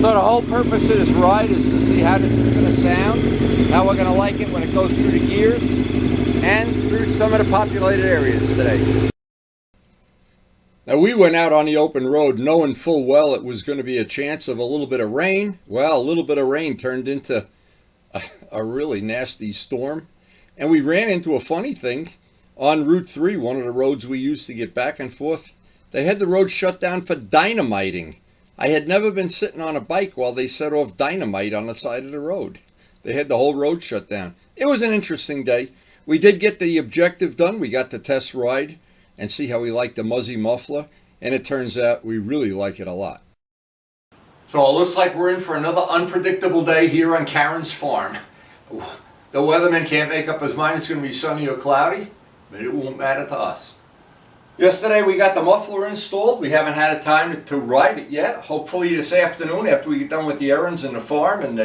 So the whole purpose of this ride is to see how this is going to sound, how we're going to like it when it goes through the gears, and through some of the populated areas today. Now we went out on the open road knowing full well it was going to be a chance of a little bit of rain. Well, a little bit of rain turned into a really nasty storm. And we ran into a funny thing on Route 3, one of the roads we used to get back and forth. They had the road shut down for dynamiting. I had never been sitting on a bike while they set off dynamite on the side of the road. They had the whole road shut down. It was an interesting day. We did get the objective done. We got to test ride and see how we like the Muzzy muffler. And it turns out we really like it a lot. So it looks like we're in for another unpredictable day here on Karen's farm. The weatherman can't make up his mind it's going to be sunny or cloudy, but it won't matter to us. Yesterday we got the muffler installed. We haven't had a time to ride it yet. Hopefully this afternoon after we get done with the errands in the farm and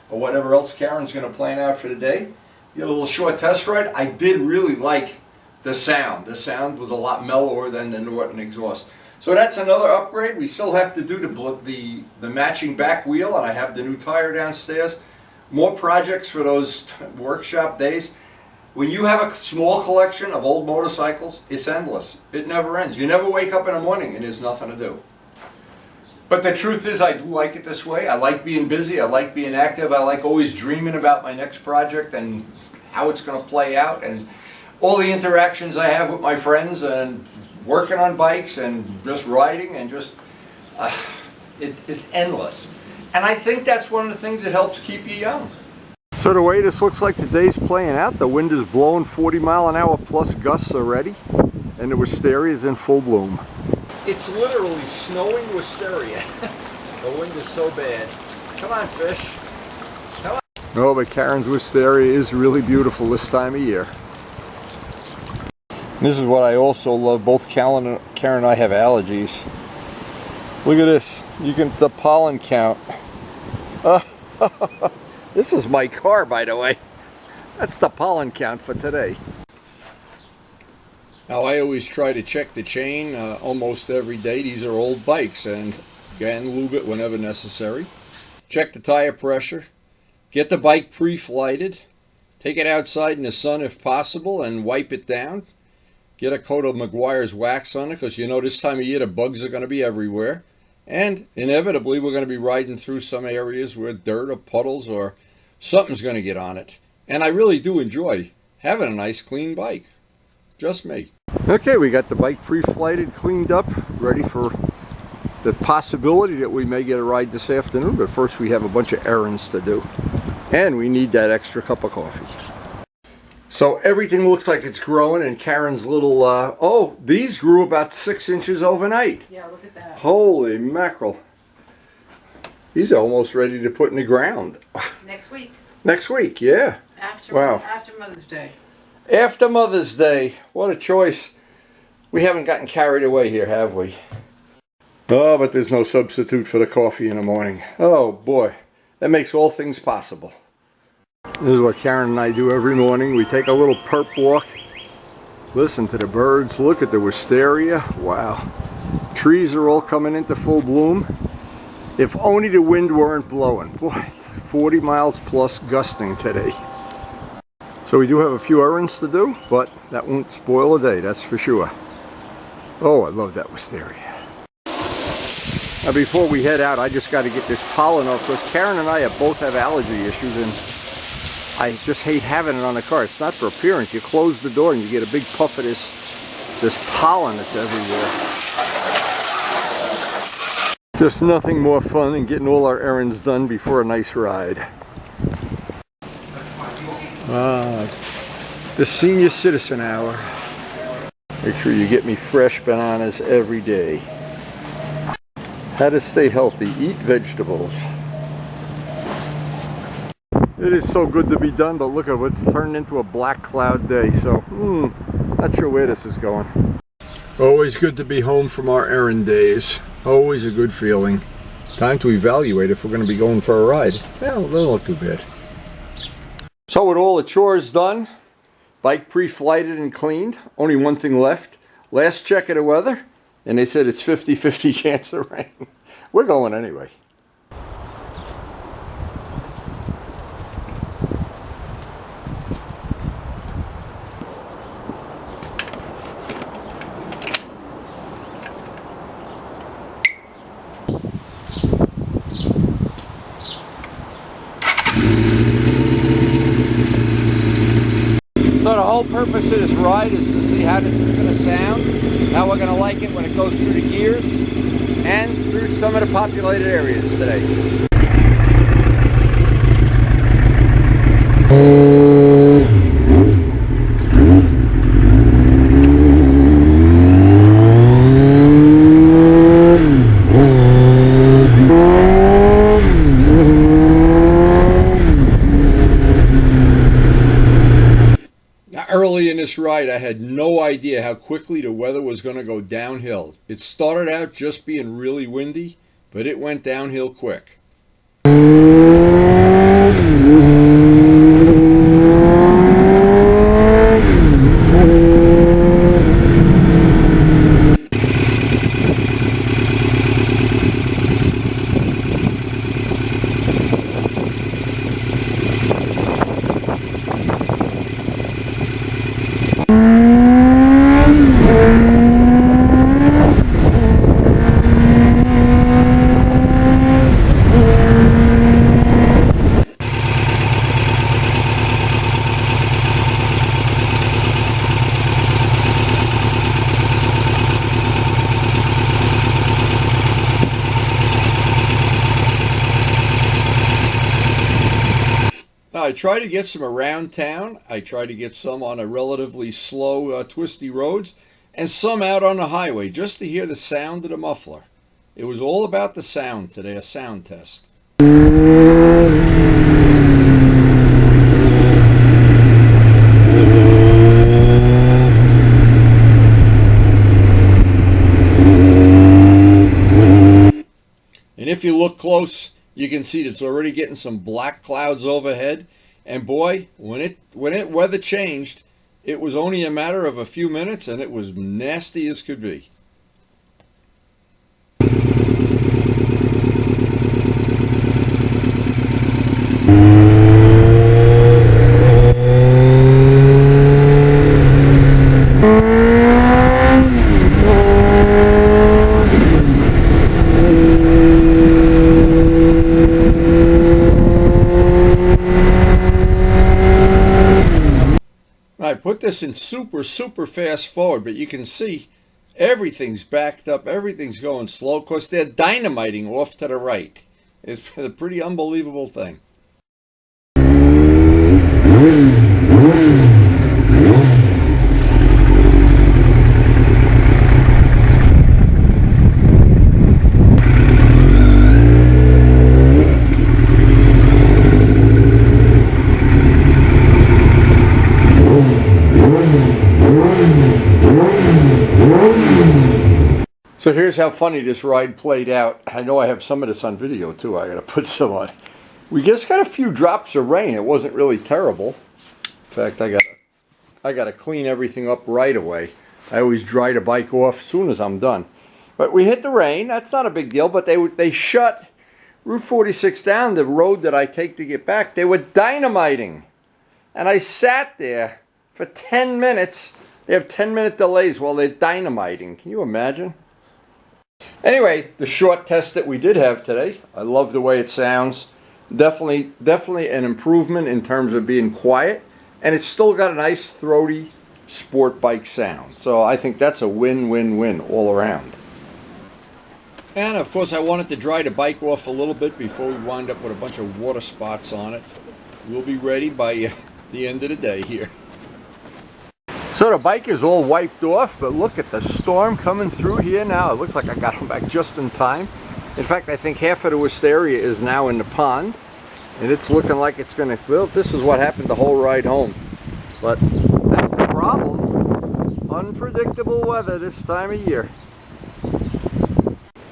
or whatever else Karen's going to plan out for the day. Get a little short test ride. I did really like the sound. The sound was a lot mellower than the Norton exhaust. So that's another upgrade. We still have to do the matching back wheel, and I have the new tire downstairs. More projects for those workshop days. When you have a small collection of old motorcycles, it's endless. It never ends. You never wake up in the morning and there's nothing to do. But the truth is I do like it this way. I like being busy. I like being active. I like always dreaming about my next project and how it's going to play out, and all the interactions I have with my friends and working on bikes and just riding and just it's endless. And I think that's one of the things that helps keep you young. So the way this looks like the day's playing out, the wind is blowing 40-mile-an-hour plus gusts already, and the wisteria is in full bloom. It's literally snowing wisteria. The wind is so bad. Come on, fish. Come on. Oh, but Karen's wisteria is really beautiful this time of year. This is what I also love. Both Karen and I have allergies. Look at this. You can the pollen count. This is my car, by the way. That's the pollen count for today. Now I always try to check the chain almost every day. These are old bikes, and again, lube it whenever necessary. Check the tire pressure. Get the bike pre-flighted. Take it outside in the sun if possible and wipe it down. Get a coat of Meguiar's wax on it, because you know this time of year the bugs are going to be everywhere. And inevitably we're going to be riding through some areas where dirt or puddles or something's going to get on it. And I really do enjoy having a nice clean bike. Just me. Okay, we got the bike pre-flighted, cleaned up, ready for the possibility that we may get a ride this afternoon. But first we have a bunch of errands to do. And we need that extra cup of coffee. So everything looks like it's growing, and Karen's little, oh, these grew about 6 inches overnight. Yeah, look at that. Holy mackerel. These are almost ready to put in the ground. Next week. Next week, yeah. After Mother's Day. After Mother's Day. What a choice. We haven't gotten carried away here, have we? Oh, but there's no substitute for the coffee in the morning. Oh, boy. That makes all things possible. This is what Karen and I do every morning. We take a little perp walk, listen to the birds, look at the wisteria. Wow. Trees are all coming into full bloom. If only the wind weren't blowing. Boy, 40 miles plus gusting today. So we do have a few errands to do, but that won't spoil a day, that's for sure. Oh, I love that wisteria. Now before we head out, I just got to get this pollen off, because Karen and I both have allergy issues, and I just hate having it on the car. It's not for appearance. You close the door and you get a big puff of this pollen that's everywhere. Just nothing more fun than getting all our errands done before a nice ride. The Senior Citizen Hour. Make sure you get me fresh bananas every day. How to stay healthy. Eat vegetables. It is so good to be done, but look at what's turned into a black cloud day. So, not sure where this is going. Always good to be home from our errand days. Always a good feeling. Time to evaluate if we're going to be going for a ride. Well, it doesn't look too bad. So with all the chores done, bike pre-flighted and cleaned, only one thing left. Last check of the weather, and they said it's 50-50 chance of rain. We're going anyway. So the whole purpose of this ride is to see how this is going to sound, how we're going to like it when it goes through the gears, and through some of the populated areas today. Early in this ride, I had no idea how quickly the weather was going to go downhill. It started out just being really windy, but it went downhill quick. I try to get some around town. I try to get some on a relatively slow, twisty roads, and some out on the highway just to hear the sound of the muffler. It was all about the sound today, a sound test. And if you look close, you can see it's already getting some black clouds overhead. And boy, when it weather changed, it was only a matter of a few minutes and it was nasty as could be. I put this in super fast forward, but you can see everything's backed up, everything's going slow because they're dynamiting off to the right. It's a pretty unbelievable thing. So here's how funny this ride played out. I know I have some of this on video too. I gotta put some on. We just got a few drops of rain. It wasn't really terrible. In fact, I gotta clean everything up right away. I always dry the bike off as soon as I'm done. But we hit the rain. That's not a big deal. But they shut Route 46 down, the road that I take to get back. They were dynamiting, and I sat there for 10 minutes. They have 10-minute delays while they're dynamiting. Can you imagine? Anyway, the short test that we did have today, I love the way it sounds. Definitely an improvement in terms of being quiet, and it's still got a nice throaty sport bike sound. So I think that's a win-win-win all around. And of course I wanted to dry the bike off a little bit before we wind up with a bunch of water spots on it. We'll be ready by the end of the day here. So the bike is all wiped off, but look at the storm coming through here now. It looks like I got them back just in time. In fact, I think half of the wisteria is now in the pond, and it's looking like it's going to, well, this is what happened the whole ride home. But that's the problem. Unpredictable weather this time of year.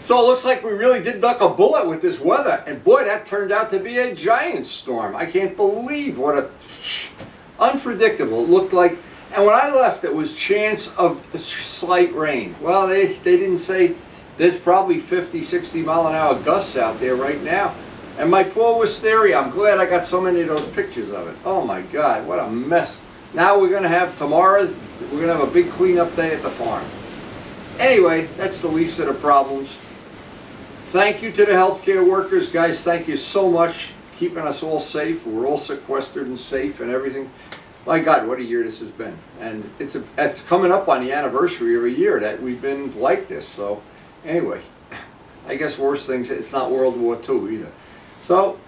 So it looks like we really did duck a bullet with this weather, and boy, that turned out to be a giant storm. I can't believe what a unpredictable it looked like. And when I left, it was chance of slight rain. Well, they didn't say. There's probably 50, 60 mile an hour gusts out there right now. And my poor wisteria, I'm glad I got so many of those pictures of it. Oh my God, what a mess. Now we're going to have tomorrow, we're going to have a big cleanup day at the farm. Anyway, that's the least of the problems. Thank you to the healthcare workers, guys. Thank you so much, keeping us all safe. We're all sequestered and safe and everything. My God, what a year this has been. And it's coming up on the anniversary of a year that we've been like this. So anyway, I guess worse things, it's not World War II either. So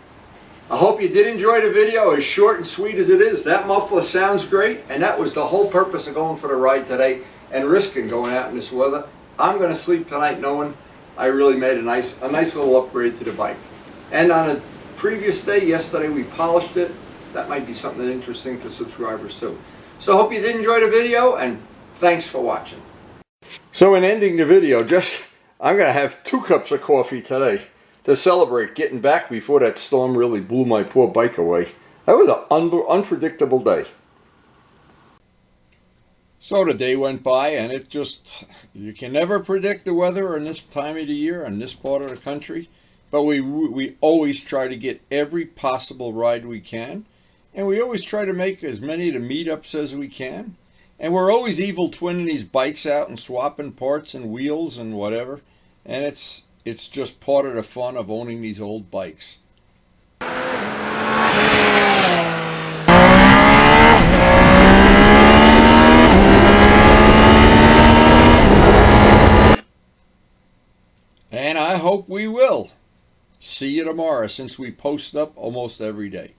I hope you did enjoy the video, as short and sweet as it is. That muffler sounds great, and that was the whole purpose of going for the ride today and risking going out in this weather. I'm going to sleep tonight knowing I really made a nice little upgrade to the bike. And on a previous day, yesterday, we polished it. That might be something interesting to subscribers too. So I hope you did enjoy the video, and thanks for watching. So in ending the video, I'm going to have 2 cups of coffee today to celebrate getting back before that storm really blew my poor bike away. That was an unpredictable day. So the day went by, and you can never predict the weather in this time of the year in this part of the country. But we always try to get every possible ride we can. And we always try to make as many of the meetups as we can. And we're always evil twinning these bikes out and swapping parts and wheels and whatever. And it's just part of the fun of owning these old bikes. And I hope we will see you tomorrow, since we post up almost every day.